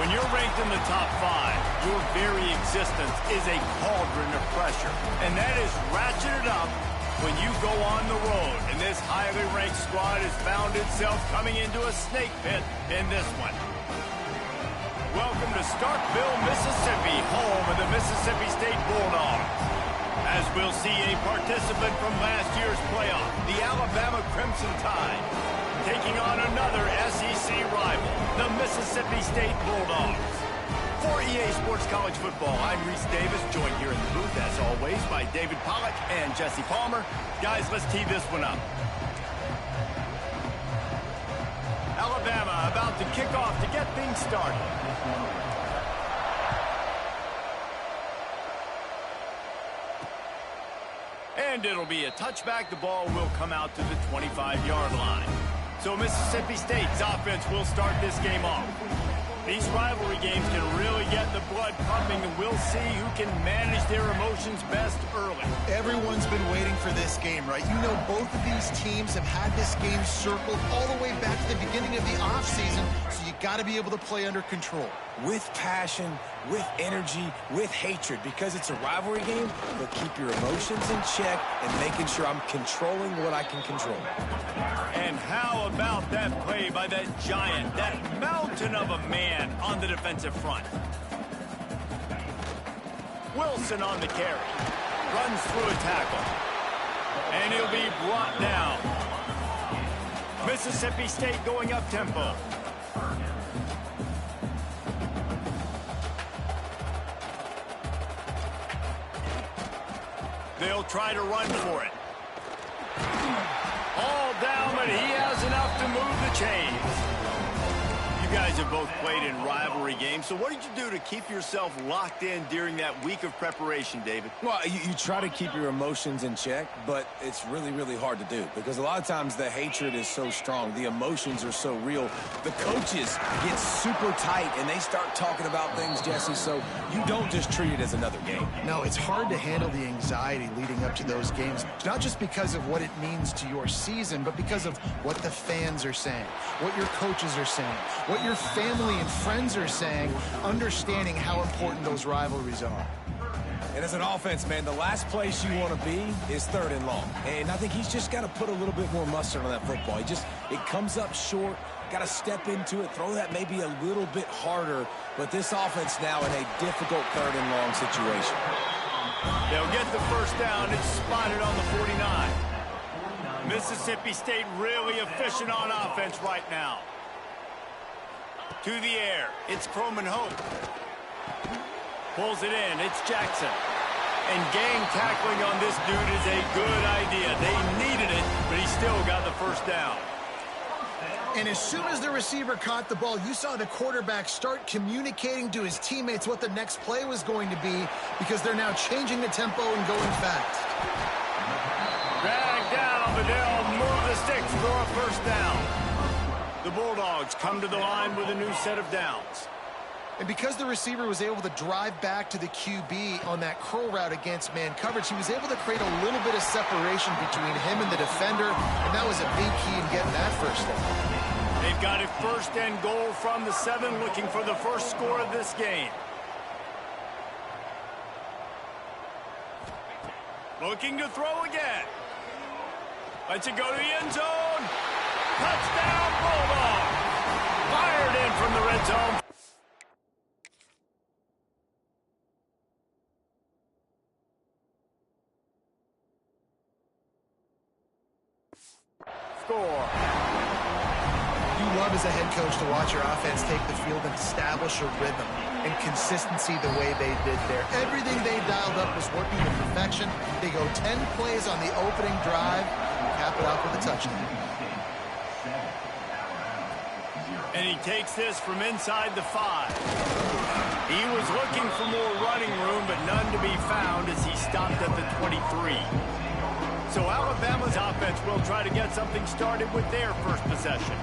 When you're ranked in the top 5, your very existence is a cauldron of pressure. And that is ratcheted up when you go on the road. And this highly ranked squad has found itself coming into a snake pit in this one. Welcome to Starkville, Mississippi, home of the Mississippi State Bulldogs. As we'll see a participant from last year's playoff, the Alabama Crimson Tide, taking on another SEC rival, the Mississippi State Bulldogs. For EA Sports College Football, I'm Reese Davis, joined here in the booth, as always, by David Pollack and Jesse Palmer. Guys, let's tee this one up. Alabama about to kick off to get things started. And it'll be a touchback. The ball will come out to the 25-yard line. So Mississippi State's offense will start this game off. These rivalry games can really get the blood pumping, and we'll see who can manage their emotions best early. Everyone's been waiting for this game, right? You know, both of these teams have had this game circled all the way back to the beginning of the offseason, so you got to be able to play under control. With passion, with energy, with hatred, because it's a rivalry game, but keep your emotions in check and making sure I'm controlling what I can control. And how about that play by that giant, that mountain of a man on the defensive front? Wilson on the carry. Runs through a tackle. And he'll be brought down. Mississippi State going up tempo. They'll try to run for it. All down, but he has enough to move the chains. You guys have both played in rivalry games, so what did you do to keep yourself locked in during that week of preparation, David? Well, you try to keep your emotions in check, but it's really, really hard to do because a lot of times the hatred is so strong, the emotions are so real. The coaches get super tight and they start talking about things, Jesse, so you don't just treat it as another game. No, it's hard to handle the anxiety leading up to those games, not just because of what it means to your season, but because of what the fans are saying, what your coaches are saying, what your family and friends are saying, understanding how important those rivalries are. And as an offense, man, the last place you want to be is 3rd and long. And I think he's just got to put a little bit more mustard on that football. It comes up short, got to step into it, throw that maybe a little bit harder. But this offense now in a difficult 3rd and long situation. They'll get the first down. It's spotted on the 49. Mississippi State really efficient on offense right now. To the air, it's Croman Hope. Pulls it in, it's Jackson. And gang tackling on this dude is a good idea. They needed it, but he still got the first down. And as soon as the receiver caught the ball, you saw the quarterback start communicating to his teammates what the next play was going to be because they're now changing the tempo and going fast. Drag down, but they'll move the sticks for a first down. The Bulldogs come to the line with a new set of downs. And because the receiver was able to drive back to the QB on that curl route against man coverage, he was able to create a little bit of separation between him and the defender, and that was a big key in getting that first down. They've got it 1st and goal from the 7, looking for the first score of this game. Looking to throw again. Lets it go to the end zone. Touchdown, Bulldogs! Fired in from the red zone. Score. You love as a head coach to watch your offense take the field and establish a rhythm and consistency the way they did there. Everything they dialed up was working to perfection. They go 10 plays on the opening drive and cap it off with a touchdown. And he takes this from inside the 5. He was looking for more running room, but none to be found as he stopped at the 23. So Alabama's offense will try to get something started with their first possession.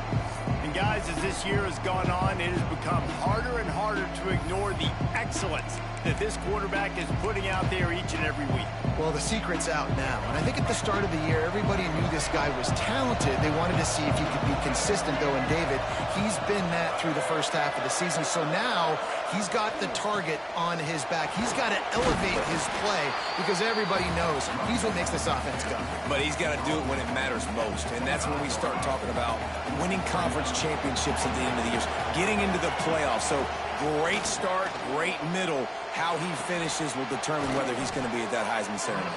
And guys, as this year has gone on, it has become harder and harder to ignore the excellence that this quarterback is putting out there each and every week. Well, the secret's out now, and I think at the start of the year, everybody knew this guy was talented. They wanted to see if he could be consistent, though, and David, he's been that through the first half of the season. So now he's got the target on his back. He's got to elevate his play because everybody knows he's what makes this offense go. But he's got to do it when it matters most, and that's when we start talking about winning conference championships at the end of the year, getting into the playoffs. So great start, great middle. How he finishes will determine whether he's going to be at that Heisman ceremony.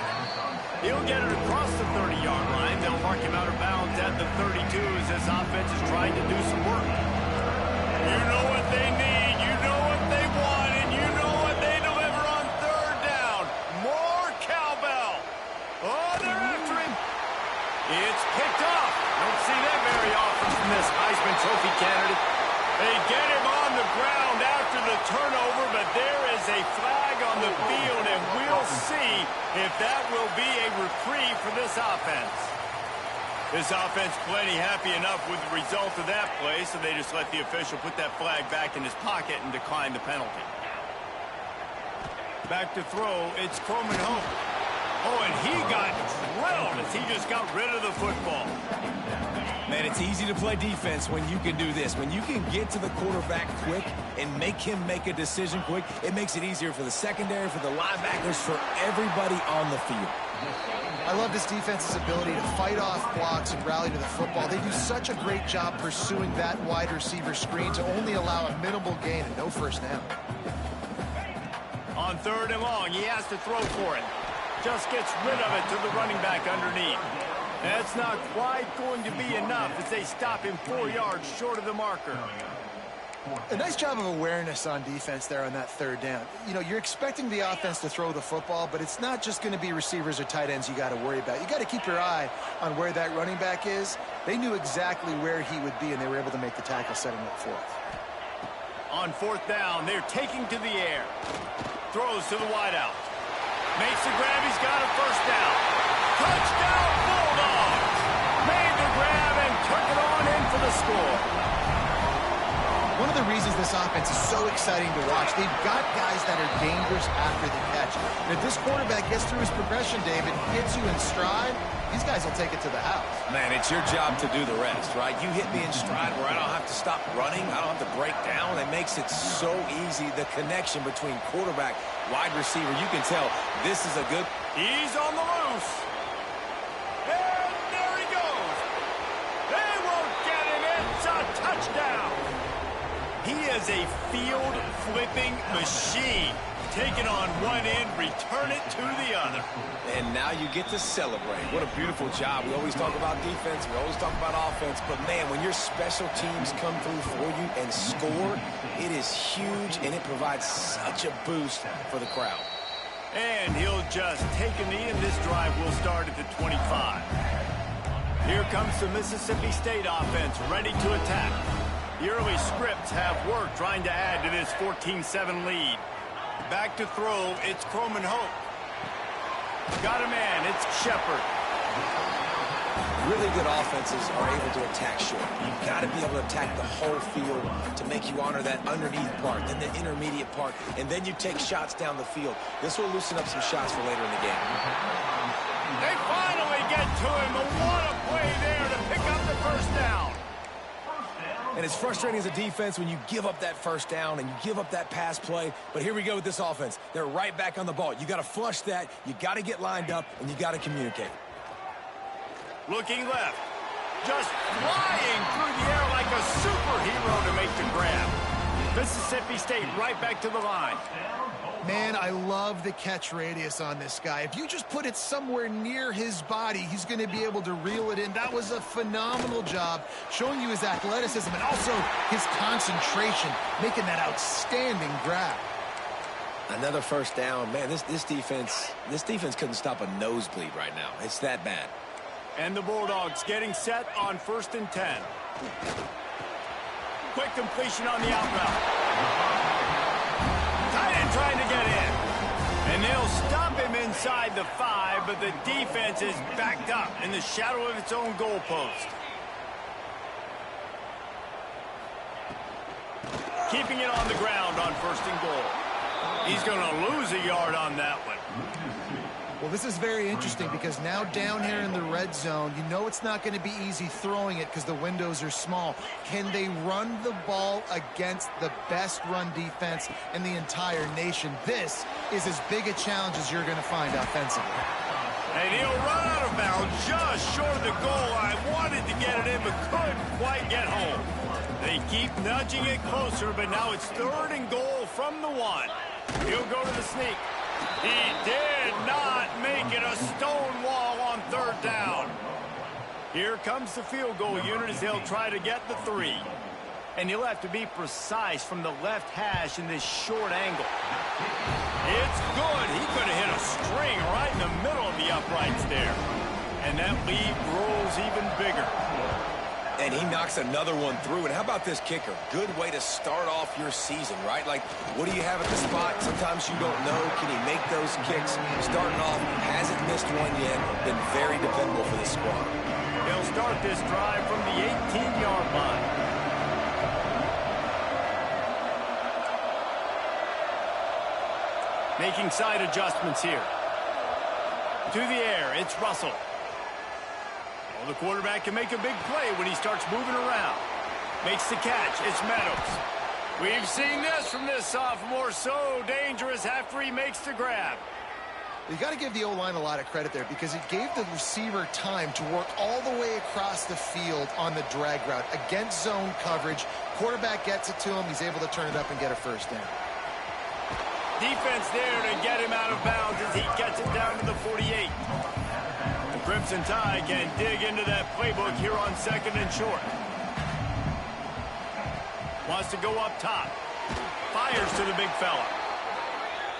He'll get it across the 30-yard line. They'll mark him out of bounds at the 32 as this offense is trying to do some work. You know what they need, you know what they want, and you know what they deliver on third down. More cowbell. Oh, they're after him. It's picked off. Don't see that very often from this Heisman Trophy candidate. They get him on the ground after the turnover, but there is a flag on the field, and we'll see if that will be a reprieve for this offense. This offense plenty happy enough with the result of that play, so they just let the official put that flag back in his pocket and decline the penalty. Back to throw, it's Coleman Hope. Oh, and he got drilled as he just got rid of the football. Man, it's easy to play defense when you can do this. When you can get to the quarterback quick and make him make a decision quick, it makes it easier for the secondary, for the linebackers, for everybody on the field. I love this defense's ability to fight off blocks and rally to the football. They do such a great job pursuing that wide receiver screen to only allow a minimal gain and no first down. On third and long, he has to throw for it. Just gets rid of it to the running back underneath. That's not quite going to be enough as they stop him 4 yards short of the marker. A nice job of awareness on defense there on that third down. You know, you're expecting the offense to throw the football, but it's not just going to be receivers or tight ends you got to worry about. You got to keep your eye on where that running back is. They knew exactly where he would be, and they were able to make the tackle, setting up fourth. On fourth down, they're taking to the air. Throws to the wideout. Makes the grab, he's got a first down. Touchdown, Bulldogs! Made the grab and took it on in for the score. One of the reasons this offense is so exciting to watch, they've got guys that are dangerous after the catch. And if this quarterback gets through his progression, David, hits you in stride, these guys will take it to the house. Man, it's your job to do the rest, right? You hit me in stride where I don't have to stop running, I don't have to break down. It makes it so easy, the connection between quarterback, wide receiver. You can tell this is a good... He's on the loose. And there he goes. They won't get him. It's a touchdown. He is a field-flipping machine. Take it on one end, return it to the other. And now you get to celebrate. What a beautiful job. We always talk about defense. We always talk about offense. But, man, when your special teams come through for you and score, it is huge, and it provides such a boost for the crowd. And he'll just take a knee, and this drive will start at the 25. Here comes the Mississippi State offense, ready to attack. The early scripts have worked trying to add to this 14-7 lead. Back to throw, it's Coleman Hope. Got a man, it's Shepard. Really good offenses are able to attack short. You've got to be able to attack the whole field to make you honor that underneath part, then the intermediate part, and then you take shots down the field. This will loosen up some shots for later in the game. They finally get to him, but what a play there to pick up the first down. And it's frustrating as a defense when you give up that first down and you give up that pass play. But here we go with this offense. They're right back on the ball. You got to flush that. You got to get lined up, and you got to communicate. Looking left. Just flying through the air like a superhero to make the grab. Mississippi State right back to the line. Man, I love the catch radius on this guy. If you just put it somewhere near his body, he's going to be able to reel it in. That was a phenomenal job, showing you his athleticism and also his concentration, making that outstanding grab. Another first down. Man, this defense couldn't stop a nosebleed right now. It's that bad. And the Bulldogs getting set on 1st and 10. Quick completion on the out route. Tight end trying to get in. And they'll stop him inside the 5, but the defense is backed up in the shadow of its own goalpost. Keeping it on the ground on 1st and goal. He's going to lose a yard on that one. Well, this is very interesting because now down here in the red zone, you know it's not going to be easy throwing it because the windows are small. Can they run the ball against the best run defense in the entire nation? This is as big a challenge as you're going to find offensively. And he'll run out of bounds just short of the goal line. Wanted to get it in, but couldn't quite get home. They keep nudging it closer, but now it's 3rd and goal from the 1. He'll go to the sneak. He did not make it a stone wall on 3rd down. Here comes the field goal unit as they'll try to get the 3. And he'll have to be precise from the left hash in this short angle. It's good. He could have hit a string right in the middle of the uprights there. And that lead grows even bigger. And he knocks another one through. And how about this kicker? Good way to start off your season, right? Like, what do you have at the spot? Sometimes you don't know. Can he make those kicks? Starting off, hasn't missed one yet. Been very dependable for the squad. They'll start this drive from the 18-yard line. Making side adjustments here. To the air, it's Russell. Well, the quarterback can make a big play when he starts moving around. Makes the catch, it's Meadows. We've seen this from this sophomore, so dangerous after he makes the grab. You got to give the O-line a lot of credit there because it gave the receiver time to work all the way across the field on the drag route. Against zone coverage, quarterback gets it to him, he's able to turn it up and get a 1st down. Defense there to get him out of bounds as he gets it down to the 48. The Crimson Tide can dig into that playbook here on 2nd and short. Wants to go up top. Fires to the big fella.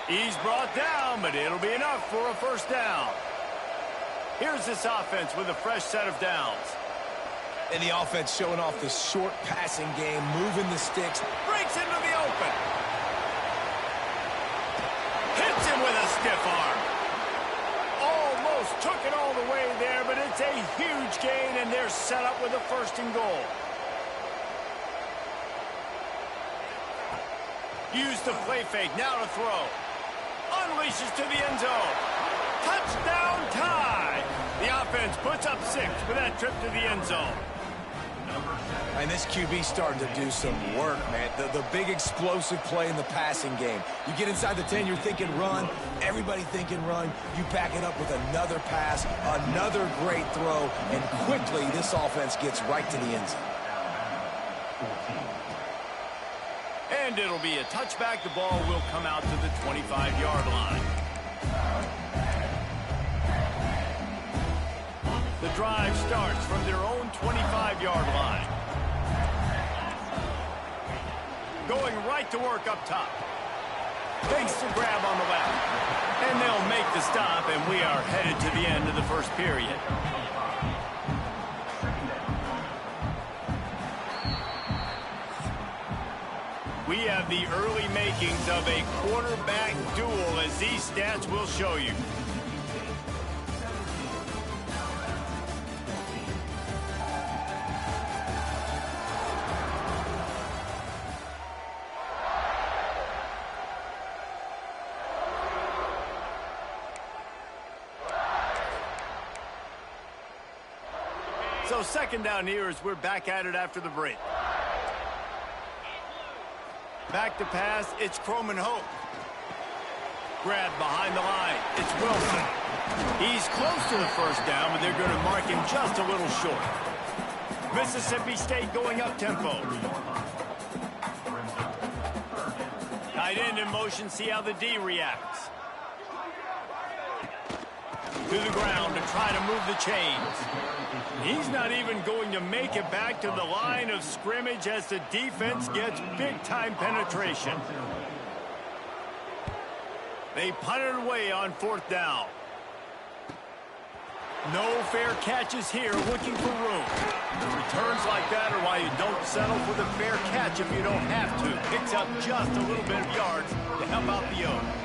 He's brought down, but it'll be enough for a 1st down. Here's this offense with a fresh set of downs. And the offense showing off the short passing game, moving the sticks. Breaks into the open. Hits him with a stiff arm. Almost took it all the way there, but it's a huge gain, and they're set up with a 1st and goal. Use the play fake, now to throw. Unleashes to the end zone. Touchdown Tide! The offense puts up 6 with that trip to the end zone. And this QB's starting to do some work, man. The big explosive play in the passing game. You get inside the 10, you're thinking run. Everybody thinking run. You back it up with another pass, another great throw, and quickly this offense gets right to the end zone. And it'll be a touchback. The ball will come out to the 25-yard line. The drive starts from their own 25-yard line. Going right to work up top. Fakes the grab on the left. And they'll make the stop, and we are headed to the end of the 1st period. We have the early makings of a quarterback duel, as these stats will show you. So 2nd down here as we're back at it after the break. Back to pass, it's Croman Hope. Grab behind the line, it's Wilson. He's close to the 1st down, but they're going to mark him just a little short. Mississippi State going up tempo. Tight end in motion, see how the D reacts. To the ground to try to move the chains. He's not even going to make it back to the line of scrimmage as the defense gets big-time penetration. They punt it away on 4th down. No fair catches here, looking for room. Returns like that are why you don't settle for the fair catch if you don't have to. Picks up just a little bit of yards to help out the O.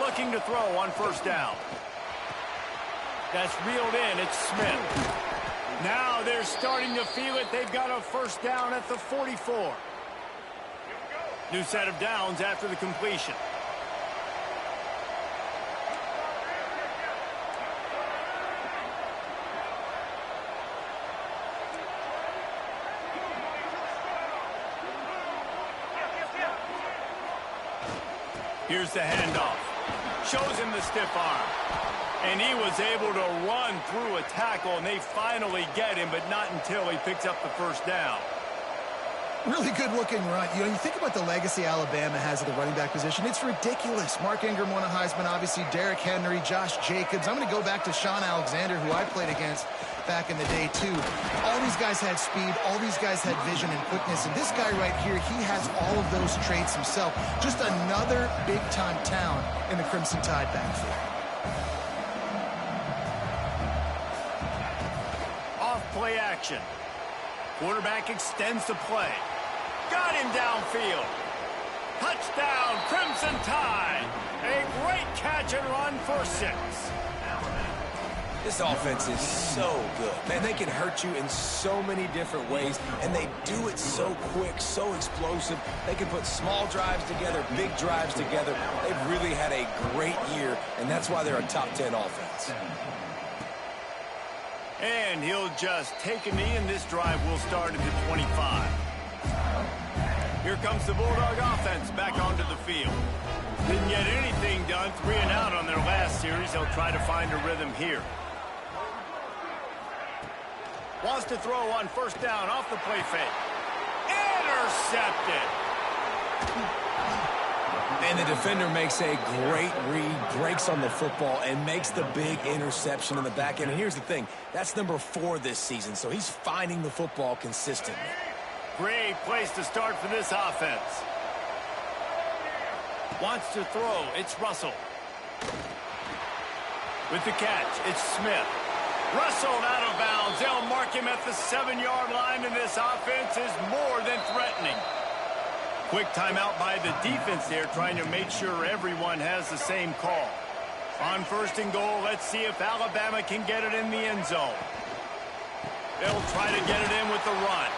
Looking to throw on 1st down. That's reeled in. It's Smith. Now they're starting to feel it. They've got a first down at the 44. New set of downs after the completion. Here's the handoff. Shows him the stiff arm. And he was able to run through a tackle, and they finally get him, but not until he picks up the first down. Really good-looking run. You know, you think about the legacy Alabama has at the running back position. It's ridiculous. Mark Ingram won a Heisman, obviously. Derrick Henry, Josh Jacobs. I'm going to go back to Sean Alexander, who I played against back in the day, too. All these guys had speed. All these guys had vision and quickness. And this guy right here, he has all of those traits himself. Just another big-time talent in the Crimson Tide backfield. Off-play action. Quarterback extends the play. Got him downfield. Touchdown, Crimson Tide. A great catch and run for 6. This offense is so good. Man, they can hurt you in so many different ways, and they do it so quick, so explosive. They can put small drives together, big drives together. They've really had a great year, and that's why they're a top 10 offense. And he'll just take a knee, and this drive will start at the 25. Here comes the Bulldog offense back onto the field. Didn't get anything done, 3 and out on their last series. They'll try to find a rhythm here. Wants to throw on first down off the play fake. Intercepted. And the defender makes a great read, breaks on the football, and makes the big interception in the back end. And here's the thing, that's number 4 this season, so he's finding the football consistently. Great place to start for this offense. Wants to throw, it's Russell. With the catch, it's Smith. Wrestled out of bounds. They'll mark him at the 7-yard line, and this offense is more than threatening. Quick timeout by the defense there, trying to make sure everyone has the same call. On first and goal, let's see if Alabama can get it in the end zone. They'll try to get it in with the run.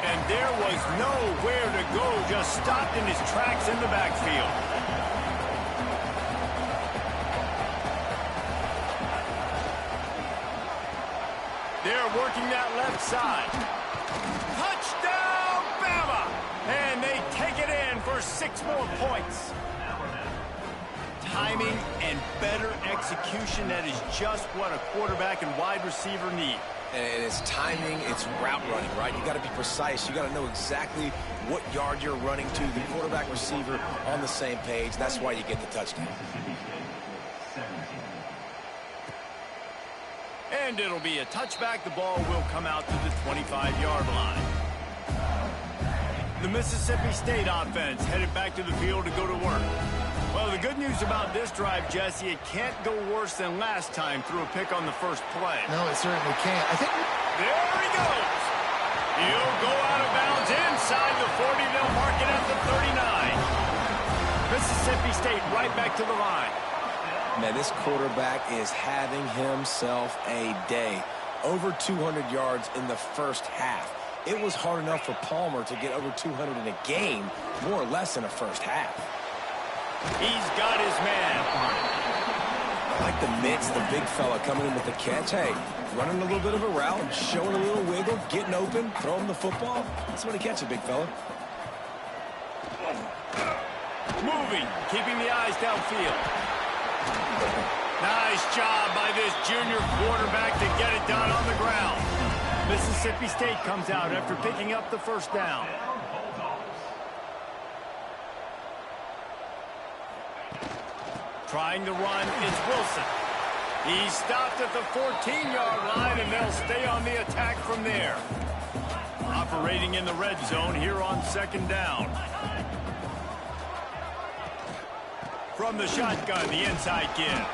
And there was nowhere to go, just stopped in his tracks in the backfield. They're working that left side. Touchdown, Bama! And they take it in for 6 more points. Timing and better execution, that is just what a quarterback and wide receiver need. And it's timing, it's route running, right? You got to be precise. You got to know exactly what yard you're running to. The quarterback, receiver on the same page. That's why you get the touchdown. And it'll be a touchback. The ball will come out to the 25-yard line. The Mississippi State offense headed back to the field to go to work. Well, the good news about this drive, Jesse, it can't go worse than last time through a pick on the first play. No, it certainly can't. I think... There he goes. He'll go out of bounds inside the 40. They'll mark it at the 39. Mississippi State right back to the line. Man, this quarterback is having himself a day. Over 200 yards in the first half. It was hard enough for Palmer to get over 200 in a game, more or less in a first half. He's got his man. I like the mitts, the big fella coming in with the catch. Hey, running a little bit of a route, showing a little wiggle, getting open, throwing the football. That's when he catches, big fella. Moving, keeping the eyes downfield. Nice job by this junior quarterback to get it done on the ground. Mississippi State comes out after picking up the first down. Trying to run is Wilson. He stopped at the 14-yard line, and they'll stay on the attack from there. Operating in the red zone here on second down. From the shotgun, the inside give.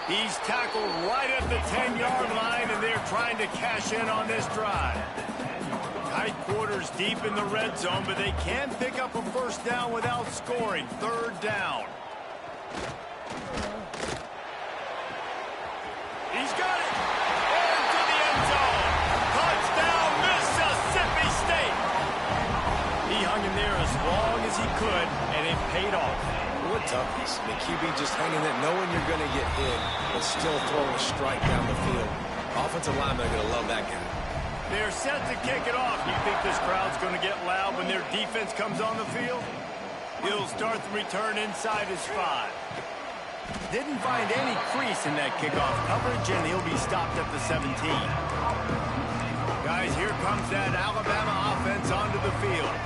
He's tackled right at the 10-yard line, and they're trying to cash in on this drive. Tight quarters deep in the red zone, but they can pick up a first down without scoring. Third down. He's got it. Into the end zone. paid off. What toughness. The QB just hanging there, knowing you're going to get hit, but still throwing a strike down the field. Offensive linemen are going to love that guy. They're set to kick it off. Do you think this crowd's going to get loud when their defense comes on the field? He'll start the return inside his 5. Didn't find any crease in that kickoff coverage, and he'll be stopped at the 17. Guys, here comes that Alabama offense onto the field.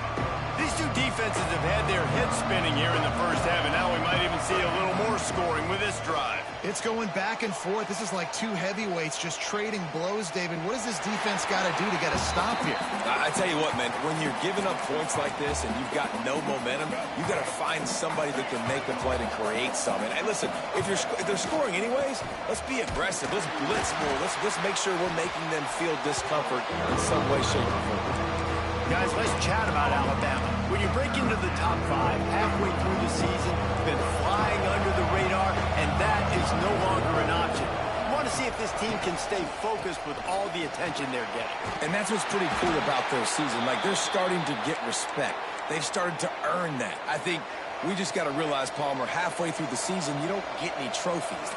These two defenses have had their heads spinning here in the first half, and now we might even see a little more scoring with this drive. It's going back and forth. This is like two heavyweights just trading blows, David. What does this defense got to do to get a stop here? I tell you what, man, when you're giving up points like this and you've got no momentum, you've got to find somebody that can make a play to create something. And listen, if they're scoring anyways, let's be aggressive. Let's blitz more. Let's make sure we're making them feel discomfort in some way, shape, or form. Guys, let's chat about Alabama. When you break into the top 5 halfway through the season, been flying under the radar, and that is no longer an option. You want to see if this team can stay focused with all the attention they're getting. And that's what's pretty cool about their season. Like, they're starting to get respect. They've started to earn that. I think we just got to realize, Palmer, halfway through the season, you don't get any trophies.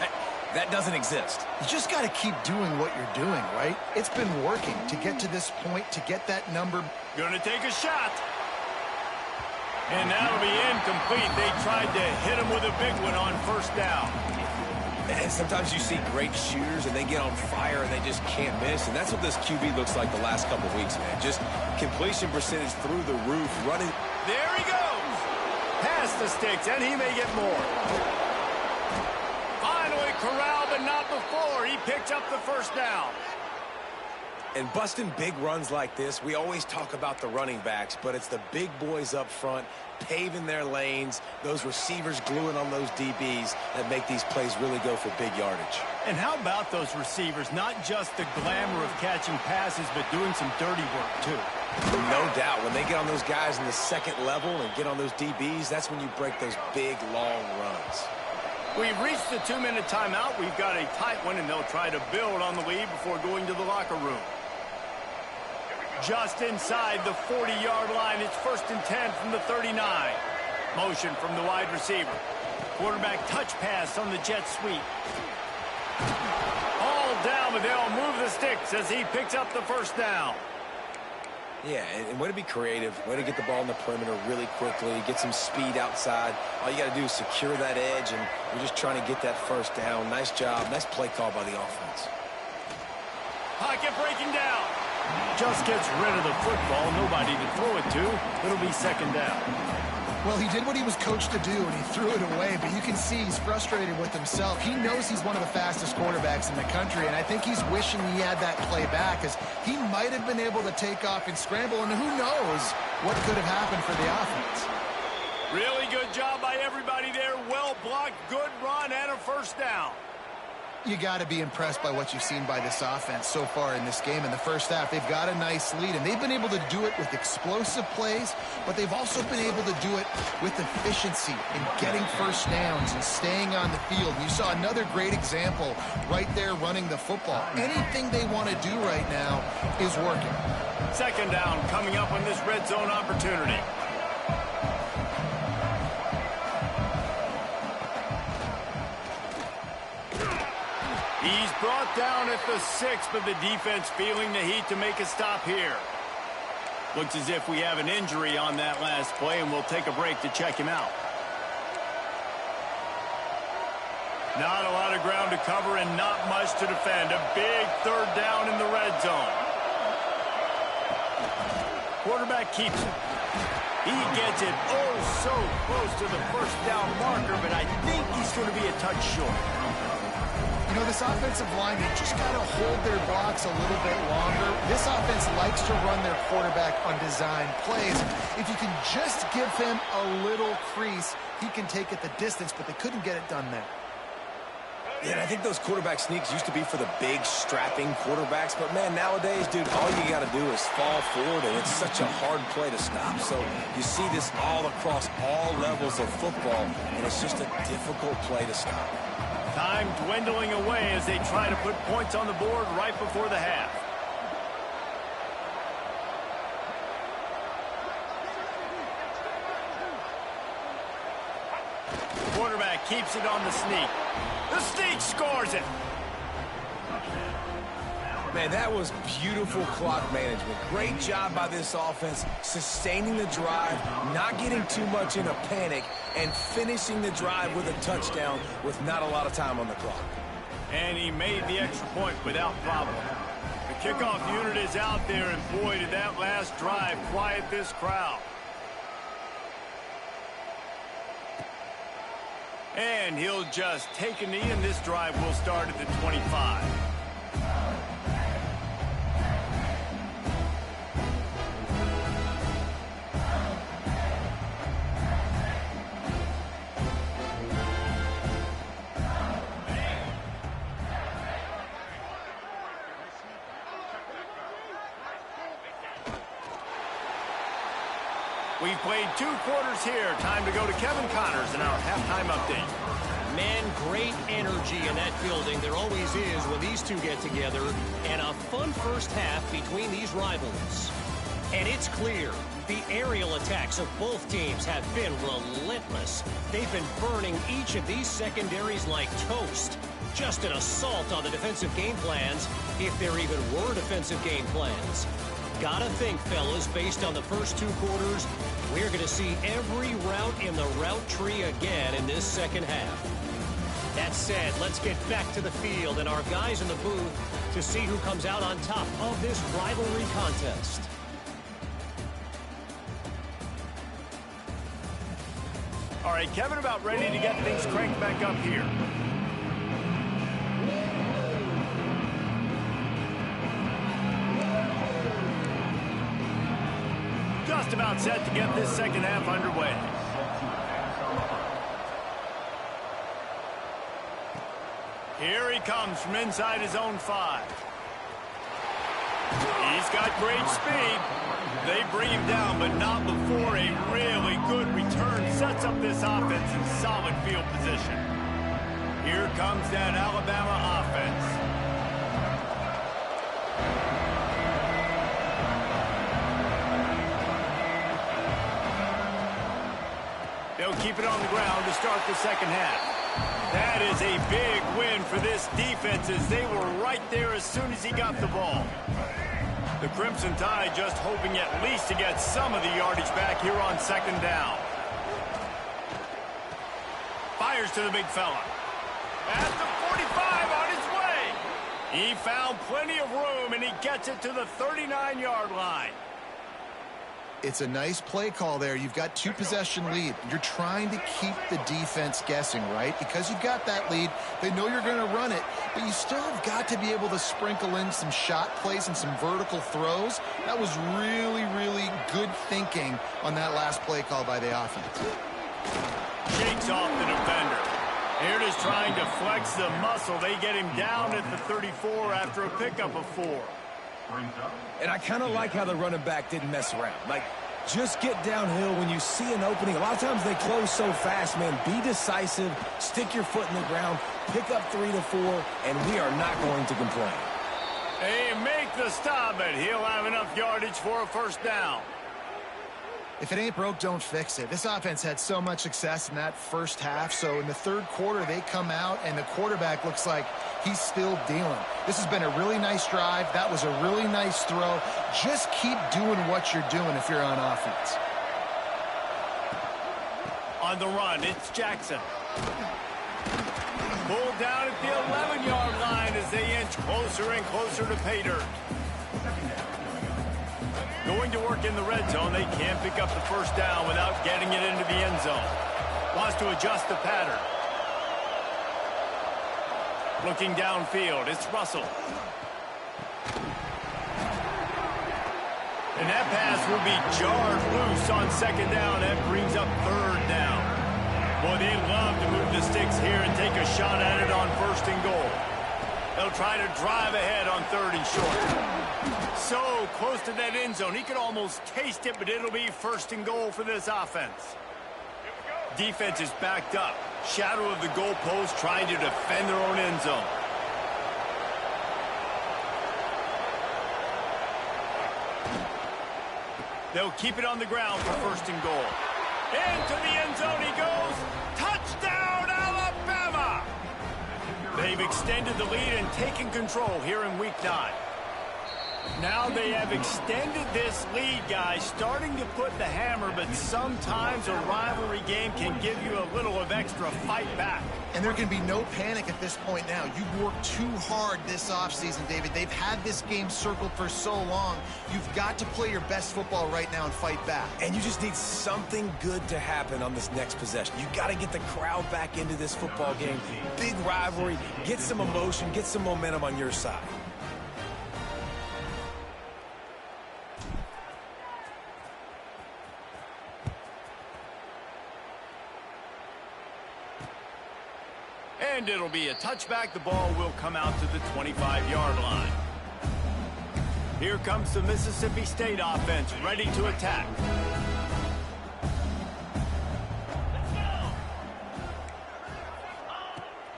That doesn't exist. You just got to keep doing what you're doing, right? It's been working to get to this point, to get that number. Gonna take a shot. And that'll be incomplete. They tried to hit him with a big one on first down. And sometimes you see great shooters, and they get on fire, and they just can't miss. And that's what this QB looks like the last couple weeks, man. Just completion percentage through the roof, running. There he goes. Past the sticks, and he may get more. Finally corralled, but not before. He picked up the first down. And busting big runs like this, we always talk about the running backs, but it's the big boys up front, paving their lanes, those receivers gluing on those DBs that make these plays really go for big yardage. And how about those receivers? Not just the glamour of catching passes, but doing some dirty work, too. No doubt. When they get on those guys in the second level and get on those DBs, that's when you break those big, long runs. We've reached the 2-minute timeout. We've got a tight one, and they'll try to build on the lead before going to the locker room. Just inside the 40-yard line. It's 1st and 10 from the 39. Motion from the wide receiver. Quarterback touch pass on the jet sweep. All down, but they'll move the sticks as he picks up the first down. Yeah, and way to be creative, way to get the ball in the perimeter really quickly, get some speed outside. All you got to do is secure that edge, and you're just trying to get that first down. Nice job. Nice play call by the offense. Pocket breaking down. Just gets rid of the football. Nobody to throw it to. It'll be 2nd down. Well, he did what he was coached to do, and he threw it away, but you can see he's frustrated with himself. He knows he's one of the fastest quarterbacks in the country, and I think he's wishing he had that play back, as he might have been able to take off and scramble, and who knows what could have happened for the offense. Really good job by everybody there. Well blocked, good run, and a first down. You got to be impressed by what you've seen by this offense so far in this game. In the first half, they've got a nice lead, and they've been able to do it with explosive plays, but they've also been able to do it with efficiency and getting first downs and staying on the field. You saw another great example right there running the football. Anything they want to do right now is working. 2nd down coming up on this red zone opportunity. He's brought down at the 6, but the defense feeling the heat to make a stop here. Looks as if we have an injury on that last play, and we'll take a break to check him out. Not a lot of ground to cover and not much to defend. A big 3rd down in the red zone. Quarterback keeps it. He gets it so close to the first down marker, but I think he's going to be a touch short. You know, this offensive line, they just got to hold their blocks a little bit longer. This offense likes to run their quarterback on design plays. If you can just give him a little crease, he can take it the distance, but they couldn't get it done there. Yeah, and I think those quarterback sneaks used to be for the big, strapping quarterbacks. But, man, nowadays, dude, all you got to do is fall forward, and it's such a hard play to stop. So you see this all across all levels of football, and it's just a difficult play to stop. Time dwindling away as they try to put points on the board right before the half. keeps it on the sneak. The sneak scores it. Man, that was beautiful clock management. Great job by this offense, sustaining the drive, not getting too much in a panic, and finishing the drive with a touchdown with not a lot of time on the clock. And he made the extra point without problem. The kickoff unit is out there, and boy, did that last drive quiet this crowd. And he'll just take a knee, and this drive will start at the 25. We've played 2 quarters here. Time to go to Kevin Connors in our halftime update. Man, great energy in that building. There always is when these two get together. And a fun first half between these rivals. And it's clear, the aerial attacks of both teams have been relentless. They've been burning each of these secondaries like toast. Just an assault on the defensive game plans, if there even were defensive game plans. Gotta think, fellas, based on the first 2 quarters, we're going to see every route in the route tree again in this second half. That said, let's get back to the field and our guys in the booth to see who comes out on top of this rivalry contest. All right, Kevin, about ready to get things cranked back up here. Just about set to get this second half underway. Here he comes from inside his own 5. He's got great speed. They bring him down, but not before a really good return sets up this offense in solid field position. Here comes that Alabama offense. They'll keep it on the ground to start the second half. That is a big win for this defense as they were right there as soon as he got the ball. The Crimson Tide just hoping at least to get some of the yardage back here on second down. Fires to the big fella. At the 45 on his way. He found plenty of room and he gets it to the 39-yard line. It's a nice play call there. You've got 2-possession lead. You're trying to keep the defense guessing, right? Because you've got that lead. They know you're going to run it, but you still have got to be able to sprinkle in some shot plays and some vertical throws. That was really, really good thinking on that last play call by the offense. Shakes off the defender. Here it is trying to flex the muscle. They get him down at the 34 after a pickup of 4. And I kind of like how the running back didn't mess around. Like, just get downhill when you see an opening. A lot of times they close so fast, man. Be decisive, stick your foot in the ground, pick up 3 to 4, and we are not going to complain. They make the stop, and he'll have enough yardage for a first down. If it ain't broke, don't fix it. This offense had so much success in that first half, so in the third quarter they come out and the quarterback looks like he's still dealing. This has been a really nice drive. That was a really nice throw. Just keep doing what you're doing if you're on offense. On the run, it's Jackson. Pulled down at the 11-yard line as they inch closer and closer to pay dirt. Going to work in the red zone, they can't pick up the first down without getting it into the end zone. Wants to adjust the pattern. Looking downfield, it's Russell. And that pass will be jarred loose on second down. That brings up third down. Boy, they love to move the sticks here and take a shot at it on first and goal. They'll try to drive ahead on 3rd and short. So close to that end zone. He could almost taste it, but it'll be 1st and goal for this offense. Defense is backed up. Shadow of the goalpost trying to defend their own end zone. They'll keep it on the ground for 1st and goal. Into the end zone he goes. Touchdown, Alabama! They've extended the lead and taken control here in Week 9. Now they have extended this lead, guys, starting to put the hammer, but sometimes a rivalry game can give you a little of extra fight back. And there can be no panic at this point now. You've worked too hard this offseason, David. They've had this game circled for so long. You've got to play your best football right now and fight back. And you just need something good to happen on this next possession. You got to get the crowd back into this football game. Big rivalry. Get some emotion. Get some momentum on your side. And it'll be a touchback. The ball will come out to the 25-yard line. Here comes the Mississippi State offense, ready to attack.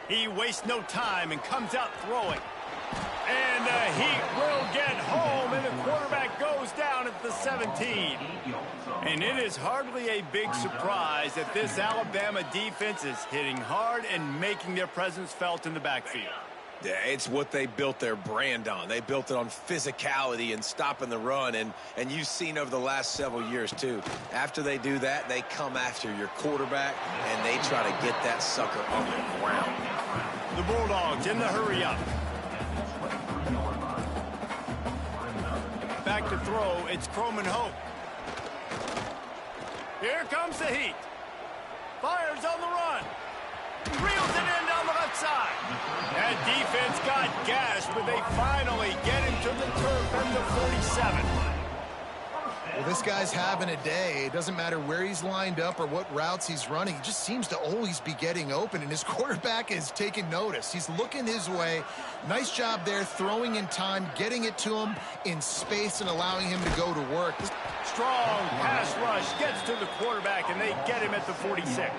He wastes no time and comes out throwing. And the Heat will get home, and the quarterback goes down at the 17. And it is hardly a big surprise that this Alabama defense is hitting hard and making their presence felt in the backfield. Yeah, it's what they built their brand on. They built it on physicality and stopping the run, and you've seen over the last several years, too. After they do that, they come after your quarterback, and they try to get that sucker on the ground. The Bulldogs in the hurry-up. Back to throw, it's Croman Hope. Here comes the Heat. Fires on the run. Reels it in down the left side. That defense got gashed, but they finally get him to the turf at the 47. Well, this guy's having a day. It doesn't matter where he's lined up or what routes he's running. He just seems to always be getting open, and his quarterback is taking notice. He's looking his way. Nice job there, throwing in time, getting it to him in space and allowing him to go to work. Strong pass rush gets to the quarterback, and they get him at the 46.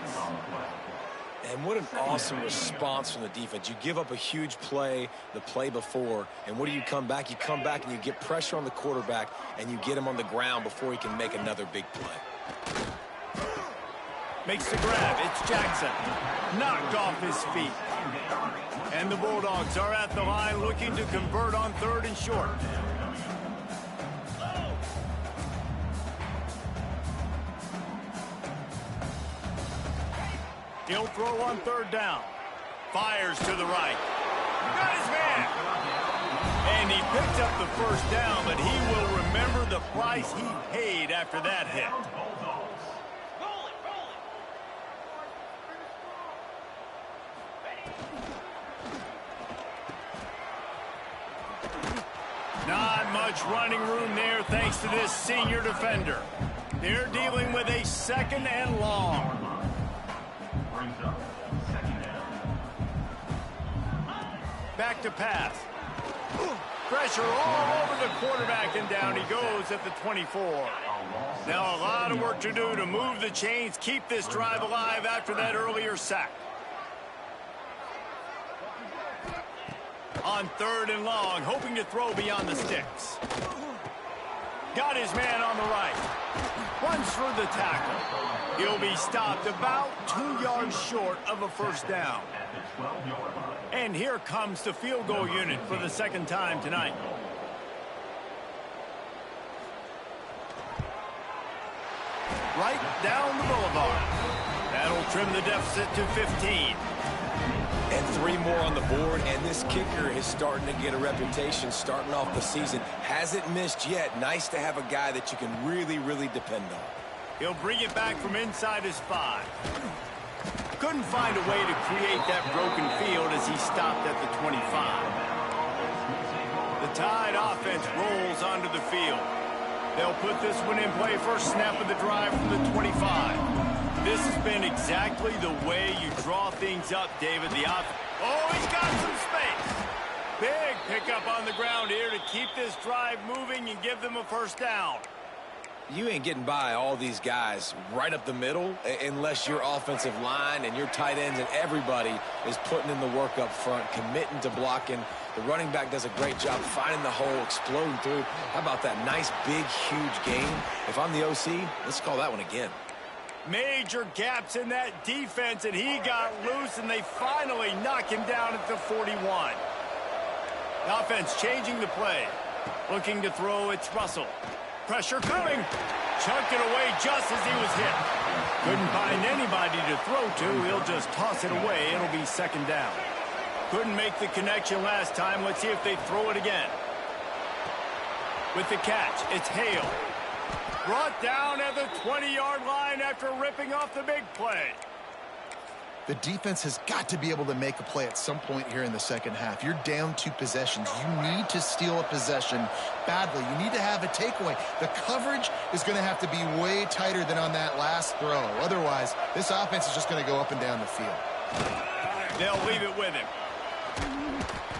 And what an awesome response from the defense. You give up a huge play the play before, and what do you come back? You come back and you get pressure on the quarterback, and you get him on the ground before he can make another big play. Makes the grab. It's Jackson. Knocked off his feet. And the Bulldogs are at the line looking to convert on 3rd and short. He'll throw on 3rd down. Fires to the right. Got his man. And he picked up the first down, but he will remember the price he paid after that hit. Not much running room there thanks to this senior defender. They're dealing with a 2nd and long. Back to pass. Pressure all over the quarterback, and down he goes at the 24. Now a lot of work to do to move the chains, keep this drive alive after that earlier sack. On 3rd and long, hoping to throw beyond the sticks. Got his man on the right. Runs through the tackle. He'll be stopped about 2 yards short of a first down. And here comes the field goal unit for the 2nd time tonight. Right down the boulevard. That'll trim the deficit to 15. And 3 more on the board, and this kicker is starting to get a reputation starting off the season. Hasn't missed yet. Nice to have a guy that you can really, really depend on. He'll bring it back from inside his 5. Couldn't find a way to create that broken field as he stopped at the 25. The Tide offense rolls onto the field. They'll put this one in play first snap of the drive from the 25. This has been exactly the way you draw things up, David. Oh, he's got some space. Big pickup on the ground here to keep this drive moving and give them a first down. You ain't getting by all these guys right up the middle unless your offensive line and your tight ends and everybody is putting in the work up front, committing to blocking. The running back does a great job finding the hole, exploding through. How about that nice, big, huge gain? If I'm the OC, let's call that one again. Major gaps in that defense, and he got loose, and they finally knock him down at the 41. The offense changing the play. Looking to throw, it's Russell. Pressure coming. Chunked it away just as he was hit. Couldn't find anybody to throw to. He'll just toss it away. It'll be second down. Couldn't make the connection last time. Let's see if they throw it again. With the catch, it's Hale. Brought down at the 20-yard line after ripping off the big play. The defense has got to be able to make a play at some point here in the second half. You're down 2 possessions. You need to steal a possession badly. You need to have a takeaway. The coverage is going to have to be way tighter than on that last throw. Otherwise, this offense is just going to go up and down the field. They'll leave it with him.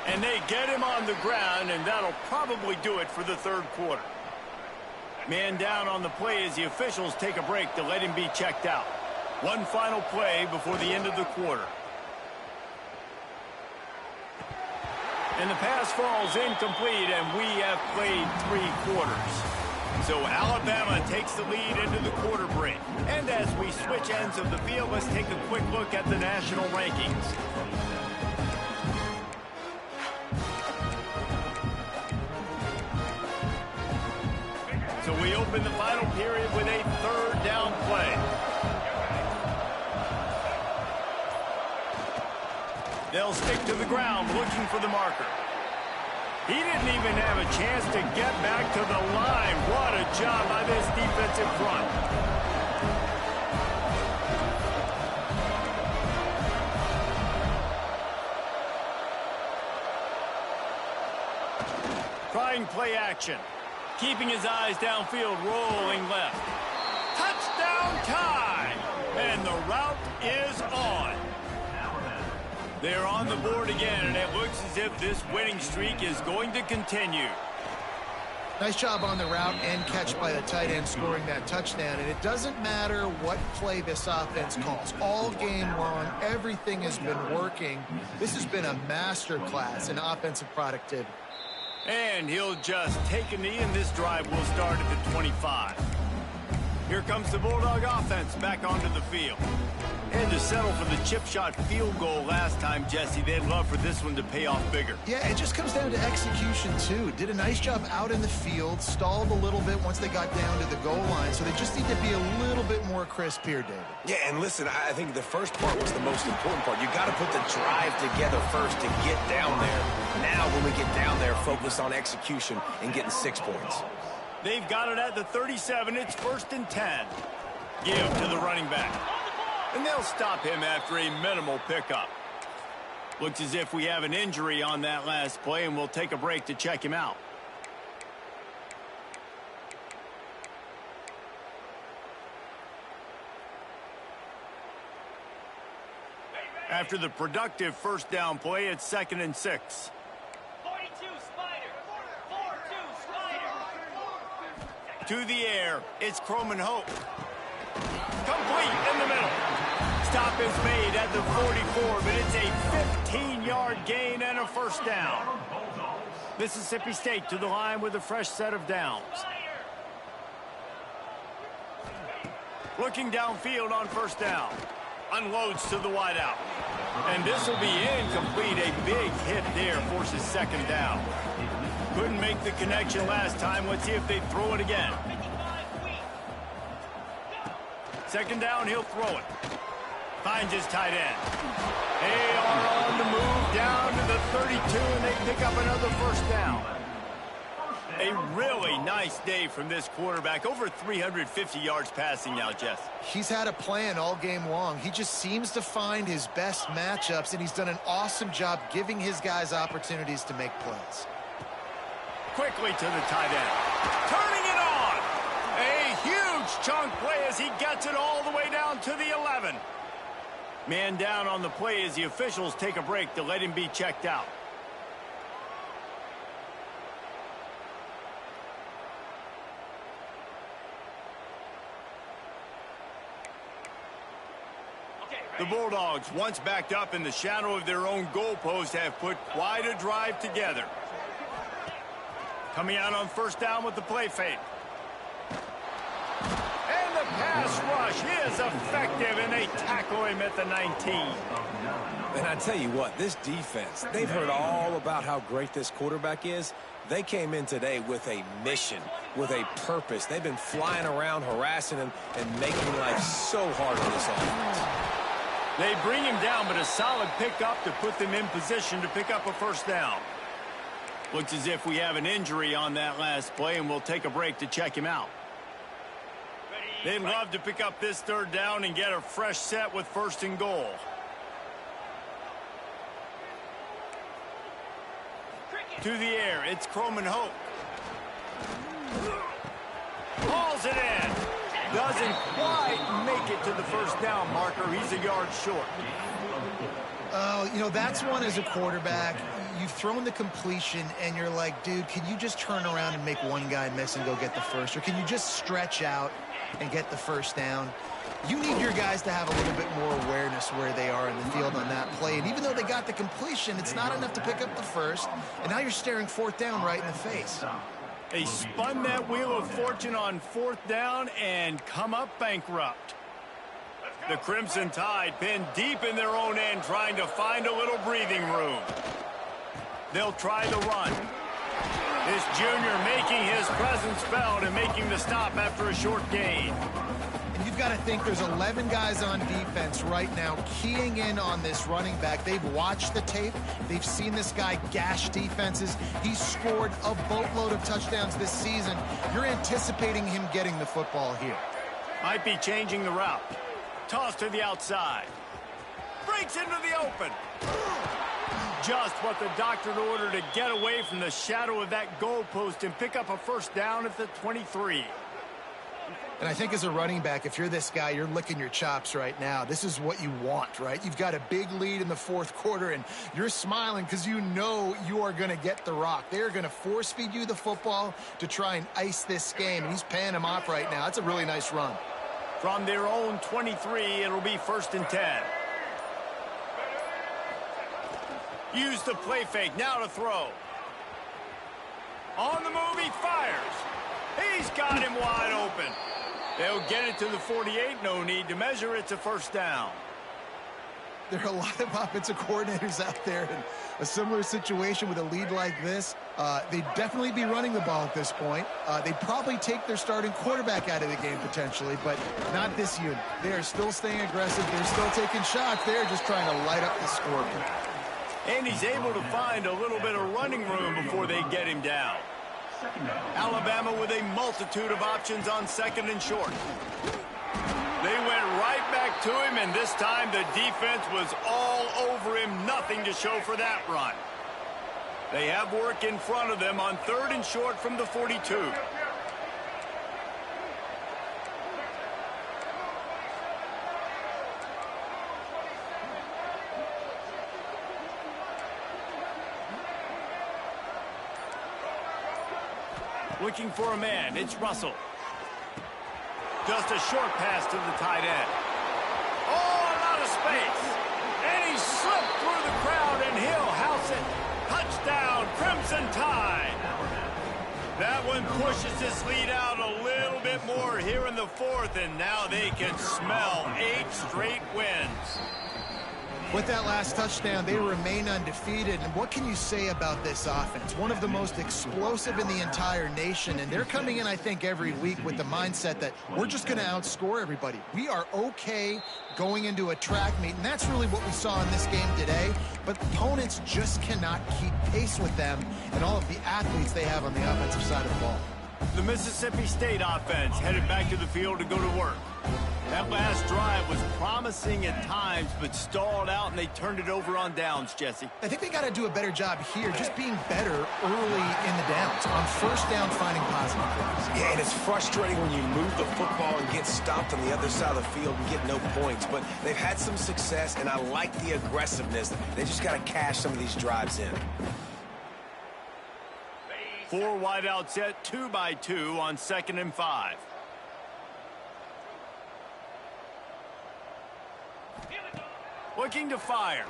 And they get him on the ground, and that'll probably do it for the third quarter. Man down on the play as the officials take a break to let him be checked out. One final play before the end of the quarter. And the pass falls incomplete, and we have played 3 quarters. So Alabama takes the lead into the quarter break. And as we switch ends of the field, let's take a quick look at the national rankings. So we open the final period with a third down play. They'll stick to the ground looking for the marker. He didn't even have a chance to get back to the line. What a job by this defensive front. Trying play action. Keeping his eyes downfield, rolling left. Touchdown time! And the route is on. They're on the board again, and it looks as if this winning streak is going to continue. Nice job on the route and catch by the tight end scoring that touchdown. And it doesn't matter what play this offense calls. All game long, everything has been working. This has been a master class in offensive productivity. And he'll just take a knee, and this drive will start at the 25. Here comes the Bulldog offense back onto the field. And to settle for the chip shot field goal last time, Jesse, they'd love for this one to pay off bigger. Yeah, it just comes down to execution, too. Did a nice job out in the field, stalled a little bit once they got down to the goal line, so they just need to be a little bit more crisp here, David. Yeah, and listen, I think the first part was the most important part. You got to put the drive together first to get down there. Now, when we get down there, focus on execution and getting 6 points. They've got it at the 37. It's 1st and 10. Give to the running back. And they'll stop him after a minimal pickup. Looks as if we have an injury on that last play, and we'll take a break to check him out. After the productive first down play, it's 2nd and 6. 42 Spider. 4-2 Spider. To the air, it's Croman Hope. Complete in the middle. Stop is made at the 44, but it's a 15-yard gain and a first down. Mississippi State to the line with a fresh set of downs. Looking downfield on first down. Unloads to the wideout. And this will be incomplete. A big hit there forces second down. Couldn't make the connection last time. Let's see if they throw it again. Second down, he'll throw it. Finds his tight end. They are on the move down to the 32, and they pick up another first down. A really nice day from this quarterback. Over 350 yards passing now, Jess. He's had a plan all game long. He just seems to find his best matchups, and he's done an awesome job giving his guys opportunities to make plays. Quickly to the tight end. Turning it on. A huge chunk play as he gets it all the way down to the 11. Man down on the play as the officials take a break to let him be checked out. The Bulldogs, once backed up in the shadow of their own goalpost, have put quite a drive together. Coming out on first down with the play fake. And the pass rush. He is effective, and they tackle him at the 19. And I tell you what, this defense, they've heard all about how great this quarterback is. They came in today with a mission, with a purpose. They've been flying around, harassing him, and making life so hard on this offense. They bring him down, but a solid pickup to put them in position to pick up a first down. Looks as if we have an injury on that last play, and we'll take a break to check him out. They'd love to pick up this third down and get a fresh set with 1st and goal. To the air, it's Croman Hope. Hauls it in. Doesn't quite make it to the first down marker. He's a yard short. Oh, you know, that's one as a quarterback. You've thrown the completion, and you're like, dude, can you just turn around and make one guy miss and go get the first? Or can you just stretch out and get the first down? You need your guys to have a little bit more awareness where they are in the field on that play. And even though they got the completion, it's not enough to pick up the first. And now you're staring 4th down right in the face. They spun that wheel of fortune on 4th down and come up bankrupt. The Crimson Tide pinned deep in their own end, trying to find a little breathing room. They'll try the run. This junior making his presence felt and making the stop after a short gain. And you've got to think there's 11 guys on defense right now keying in on this running back. They've watched the tape. They've seen this guy gash defenses. He's scored a boatload of touchdowns this season. You're anticipating him getting the football here. Might be changing the route. Toss to the outside. Breaks into the open. Just what the doctor ordered to get away from the shadow of that goalpost and pick up a first down at the 23. And I think as a running back, if you're this guy, you're licking your chops right now. This is what you want, right? You've got a big lead in the 4th quarter, and you're smiling because you know you are going to get the rock. They're going to force feed you the football to try and ice this game, and he's paying him off right now. That's a really nice run. From their own 23, it'll be 1st and 10. Use the play fake, now to throw. On the move, he fires. He's got him wide open. They'll get it to the 48, no need to measure. It's a first down. There are a lot of offensive coordinators out there in a similar situation with a lead like this. They'd definitely be running the ball at this point. They'd probably take their starting quarterback out of the game potentially, but not this unit. They are still staying aggressive. They're still taking shots. They're just trying to light up the scoreboard. And he's able to find a little bit of running room before they get him down. Alabama with a multitude of options on 2nd and short. They went right back to him, and this time the defense was all over him. Nothing to show for that run. They have work in front of them on 3rd and short from the 42. Looking for a man, it's Russell. Just a short pass to the tight end. Oh, a lot of space. And he slipped through the crowd, and he'll house it. Touchdown, Crimson Tide. That one pushes this lead out a little bit more here in the 4th, and now they can smell 8 straight wins. With that last touchdown, they remain undefeated. And what can you say about this offense? One of the most explosive in the entire nation. And they're coming in, I think, every week with the mindset that we're just going to outscore everybody. We are okay going into a track meet. And that's really what we saw in this game today. But opponents just cannot keep pace with them and all of the athletes they have on the offensive side of the ball. The Mississippi State offense headed back to the field to go to work. That last drive was promising at times, but stalled out, and they turned it over on downs, Jesse. I think they got to do a better job here, just being better early in the downs. On 1st down, finding positive plays. Yeah, and it's frustrating when you move the football and get stopped on the other side of the field and get no points. But they've had some success, and I like the aggressiveness. They just got to cash some of these drives in. 4 wide out set, 2 by 2 on 2nd and 5. Looking to fire.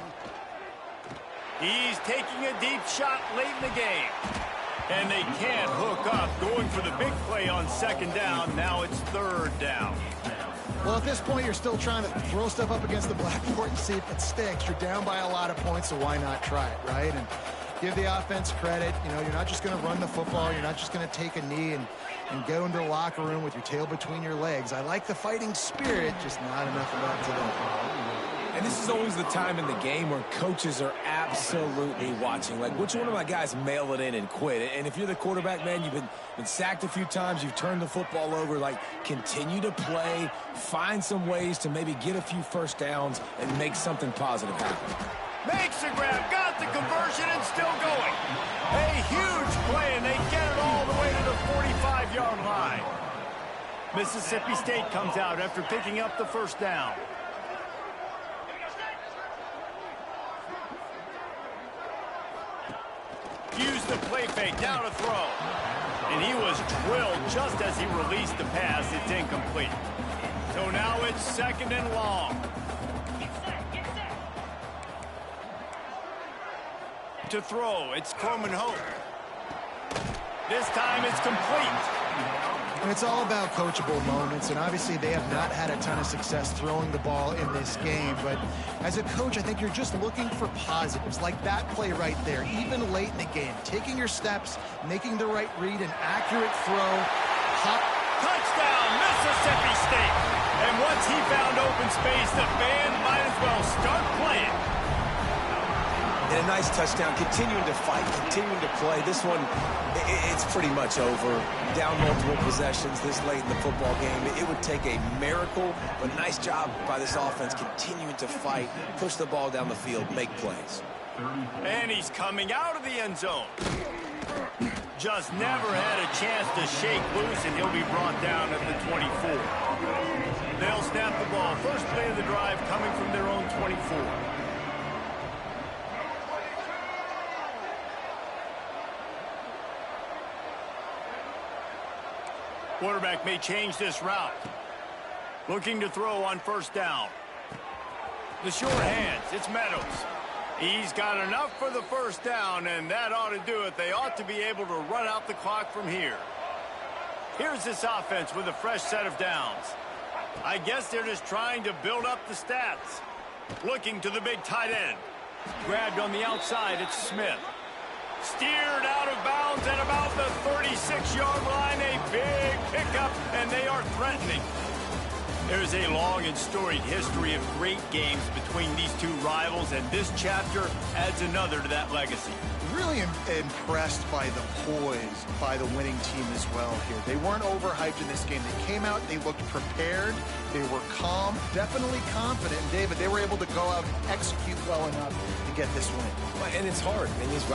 He's taking a deep shot late in the game. And they can't hook up. Going for the big play on second down. Now it's third down. Well, at this point, you're still trying to throw stuff up against the blackboard and see if it sticks. You're down by a lot of points, so why not try it, right? And give the offense credit. You know, you're not just going to run the football. You're not just going to take a knee and go into the locker room with your tail between your legs. I like the fighting spirit, just not enough of that today. And this is always the time in the game where coaches are absolutely watching. Like, which one of my guys mail it in and quit? And if you're the quarterback, man, you've been sacked a few times, you've turned the football over, like, continue to play, find some ways to maybe get a few first downs and make something positive happen. Makes the grab, got the conversion, and still going. A huge play, and they get it all the way to the 45-yard line. Mississippi State comes out after picking up the first down. Use the play fake, now to throw. And he was drilled just as he released the pass. It's incomplete. So now it's second and long. To throw, it's Coleman Hope. This time it's complete. And it's all about coachable moments, and obviously they have not had a ton of success throwing the ball in this game. But as a coach, I think you're just looking for positives, like that play right there, even late in the game. Taking your steps, making the right read, an accurate throw. Touchdown, Mississippi State. And once he found open space, the band might as well start playing. And a nice touchdown, continuing to fight, continuing to play. This one, it's pretty much over. Down multiple possessions this late in the football game. It would take a miracle, but nice job by this offense continuing to fight, push the ball down the field, make plays. And he's coming out of the end zone. Just never had a chance to shake loose, and he'll be brought down at the 24. They'll snap the ball. First play of the drive coming from their own 24. Quarterback may change this route. Looking to throw on first down. The short hands, it's Meadows. He's got enough for the first down, and that ought to do it. They ought to be able to run out the clock from here. Here's this offense with a fresh set of downs. I guess they're just trying to build up the stats. Looking to the big tight end. Grabbed on the outside, it's Smith. Steered out of bounds at about the 36-yard line. A big pickup, and they are threatening. There's a long and storied history of great games between these two rivals, and this chapter adds another to that legacy. Really impressed by the poise by the winning team as well here. They weren't overhyped in this game. They came out, they looked prepared, they were calm, definitely confident. And David, they were able to go out and execute well enough to get this win. And it's hard. And these